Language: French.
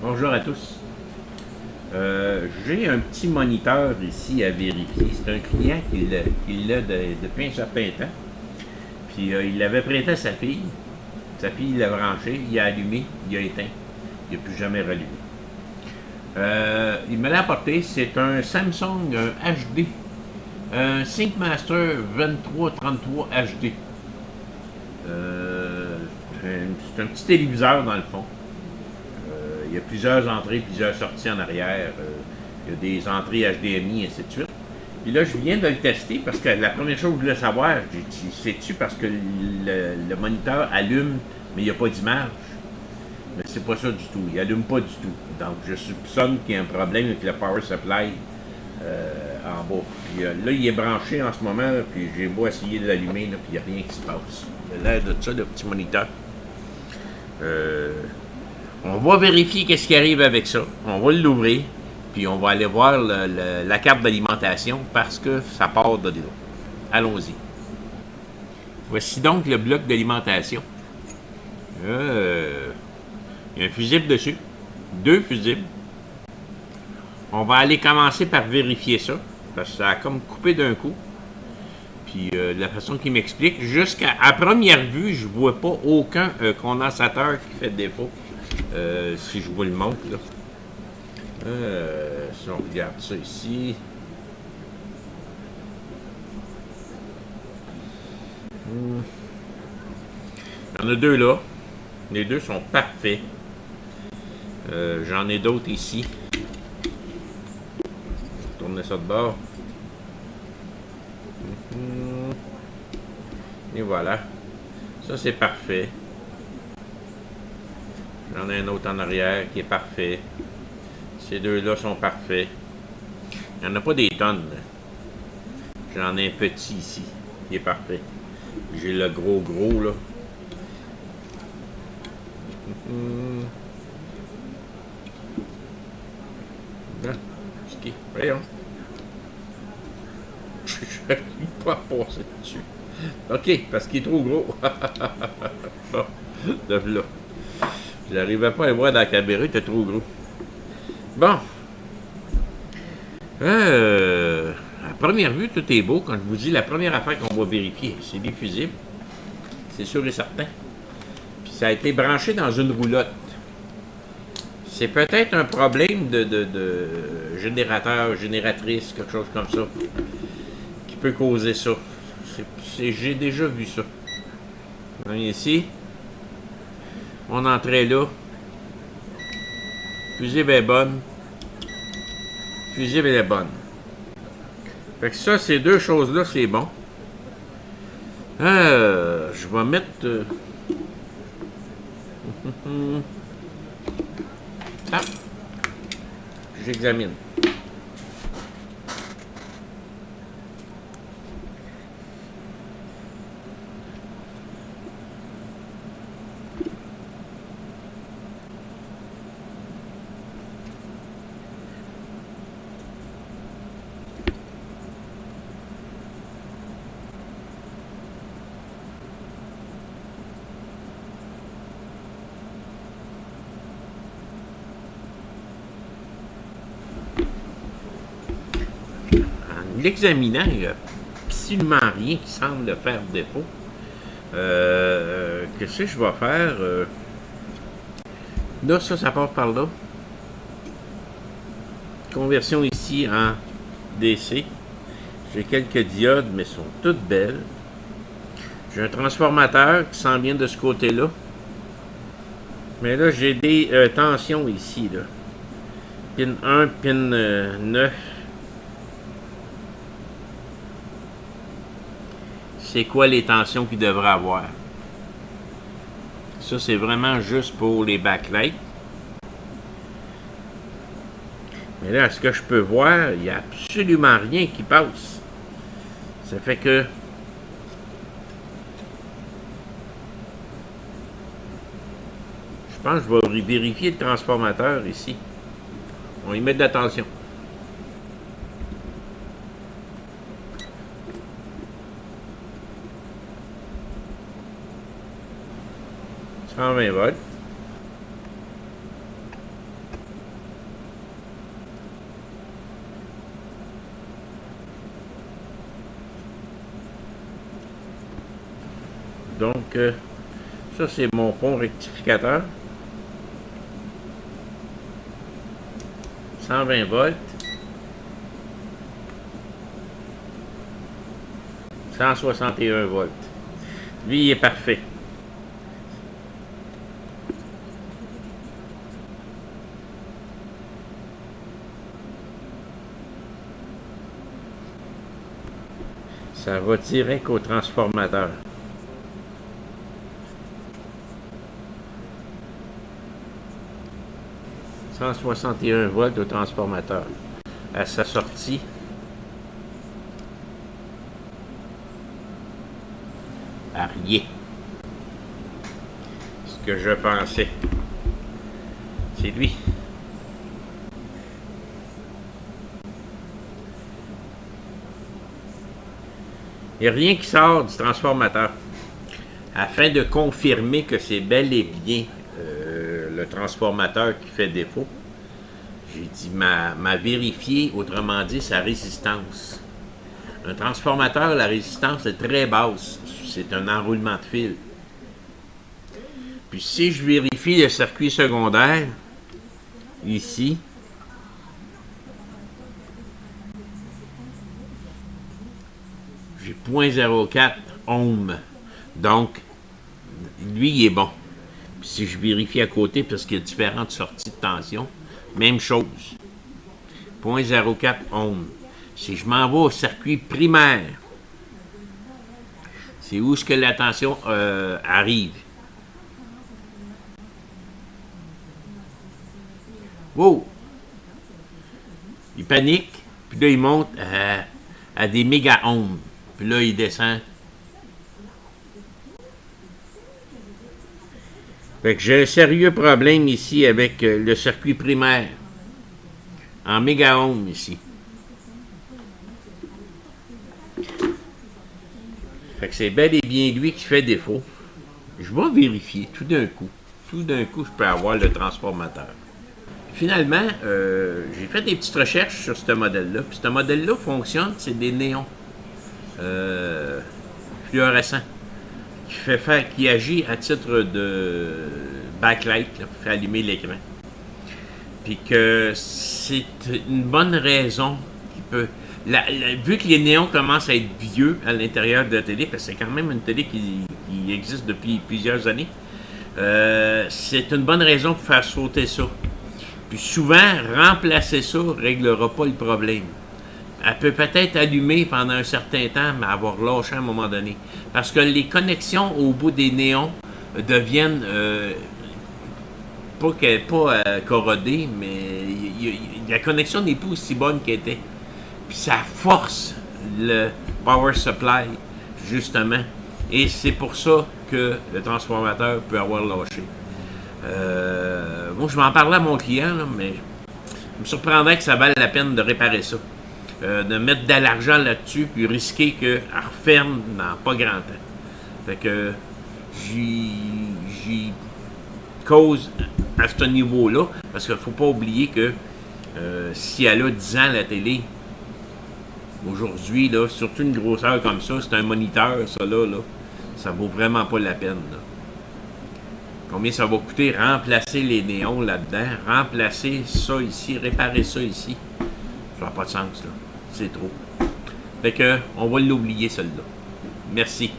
Bonjour à tous. J'ai un petit moniteur ici à vérifier. C'est un client qui l'a depuis un certain temps. Puis il l'avait prêté à sa fille. Sa fille l'a branché, il a allumé, il a éteint. Il n'a plus jamais rallumé. Il me l'a apporté. C'est un Samsung HD. Un ThinkMaster 2333 HD. C'est un petit téléviseur dans le fond. Il y a plusieurs entrées, plusieurs sorties en arrière. Il y a des entrées HDMI, et ainsi de suite. Puis là, je viens de le tester parce que la première chose que je voulais savoir, j'ai dit, sais-tu parce que le moniteur allume, mais il n'y a pas d'image. Mais c'est pas ça du tout. Il allume pas du tout. Donc, je soupçonne qu'il y a un problème avec le power supply en bas. Puis là, il est branché en ce moment, là, puis j'ai beau essayer de l'allumer, puis il n'y a rien qui se passe. Il a l'air de ça, le petit moniteur. On va vérifier qu'est-ce qui arrive avec ça. On va l'ouvrir, puis on va aller voir la carte d'alimentation parce que ça part de là. Allons-y. Voici donc le bloc d'alimentation. Il y a un fusible dessus. 2 fusibles. On va aller commencer par vérifier ça, parce que ça a comme coupé d'un coup. Puis de la façon qu'il m'explique, jusqu'à première vue, je vois pas aucun condensateur qui fait défaut. Si je vous le montre, là. Si on regarde ça ici. Il y en a 2 là. Les 2 sont parfaits. J'en ai d'autres ici. Tournez ça de bord. Et voilà. Ça, c'est parfait. J'en ai un autre en arrière qui est parfait. Ces 2-là sont parfaits. Il n'y en a pas des tonnes. J'en ai un petit ici qui est parfait. J'ai le gros là. Voyons. Je n'arrive pas à passer dessus. OK, parce qu'il est trop gros. Bon, de là. Je n'arrivais pas à le voir dans la caméra, il était trop gros. Bon. À première vue, tout est beau. Quand je vous dis la première affaire qu'on va vérifier, c'est les fusibles. C'est sûr et certain. Puis ça a été branché dans une roulotte. C'est peut-être un problème de générateur, génératrice, quelque chose comme ça, qui peut causer ça. J'ai déjà vu ça. Ici, mon entrée là. Fusible est bonne. Fusible est bonne. Fait que ça, ces 2 choses-là, c'est bon. Je vais mettre... Ah. J'examine. L'examinant, il n'y a absolument rien qui semble faire défaut. Qu'est-ce que je vais faire? Là, ça part par là. Conversion ici en DC. J'ai quelques diodes, mais elles sont toutes belles. J'ai un transformateur qui s'en vient de ce côté-là. Mais là, j'ai des tensions ici, là. Pin 1, pin 9. C'est quoi les tensions qu'il devrait avoir? Ça, c'est vraiment juste pour les backlights. Mais là, à ce que je peux voir, il n'y a absolument rien qui passe. Ça fait que... Je pense que je vais vérifier le transformateur ici. On y met de l'attention. « 120 volts. » Donc, ça c'est mon pont rectificateur. 120 volts. 161 volts. Lui, il est parfait. Ça va direct au transformateur. « 161 volts au transformateur. » À sa sortie, à rien. Ce que je pensais. C'est lui. Il n'y a rien qui sort du transformateur. Afin de confirmer que c'est bel et bien le transformateur qui fait défaut, j'ai dit m'a vérifié, autrement dit, sa résistance. Un transformateur, la résistance est très basse. C'est un enroulement de fil. Puis si je vérifie le circuit secondaire, ici, j'ai 0.04 ohms. Donc, lui, il est bon. Puis si je vérifie à côté, parce qu'il y a différentes sorties de tension, même chose. 0.04 ohms. Si je m'en vais au circuit primaire, c'est où est-ce que la tension arrive. Wow! Il panique, puis là, il monte à des méga-ohms. Puis là, il descend. Fait que j'ai un sérieux problème ici avec le circuit primaire. En méga-ohms ici. Fait que c'est bel et bien lui qui fait défaut. Je vais vérifier tout d'un coup. Tout d'un coup, je peux avoir le transformateur. Finalement, j'ai fait des petites recherches sur ce modèle-là. Puis ce modèle-là fonctionne, c'est des néons fluorescents qui agit à titre de backlight, là, pour faire allumer l'écran. Puis que c'est une bonne raison qui peut... vu que les néons commencent à être vieux à l'intérieur de la télé, parce que c'est quand même une télé qui existe depuis plusieurs années, c'est une bonne raison pour faire sauter ça. Puis souvent, remplacer ça ne réglera pas le problème. Elle peut peut-être allumer pendant un certain temps, mais avoir lâché à un moment donné. Parce que les connexions au bout des néons deviennent pas corrodées, mais la connexion n'est plus aussi bonne qu'elle était. Puis ça force le power supply, justement. Et c'est pour ça que le transformateur peut avoir lâché. Moi, je vais en parler à mon client, là, mais je me surprendrais que ça vaille la peine de réparer ça. De mettre de l'argent là-dessus, puis risquer qu'elle referme dans pas grand temps. Fait que j'y cause à ce niveau-là, parce qu'il ne faut pas oublier que si elle a 10 ans la télé, aujourd'hui, là, surtout une grosseur comme ça, c'est un moniteur, ça là, ça vaut vraiment pas la peine. Là. Combien ça va coûter remplacer les néons là-dedans, remplacer ça ici, réparer ça ici? Ça n'a pas de sens, là. C'est trop. Fait que, on va l'oublier, celle-là. Merci.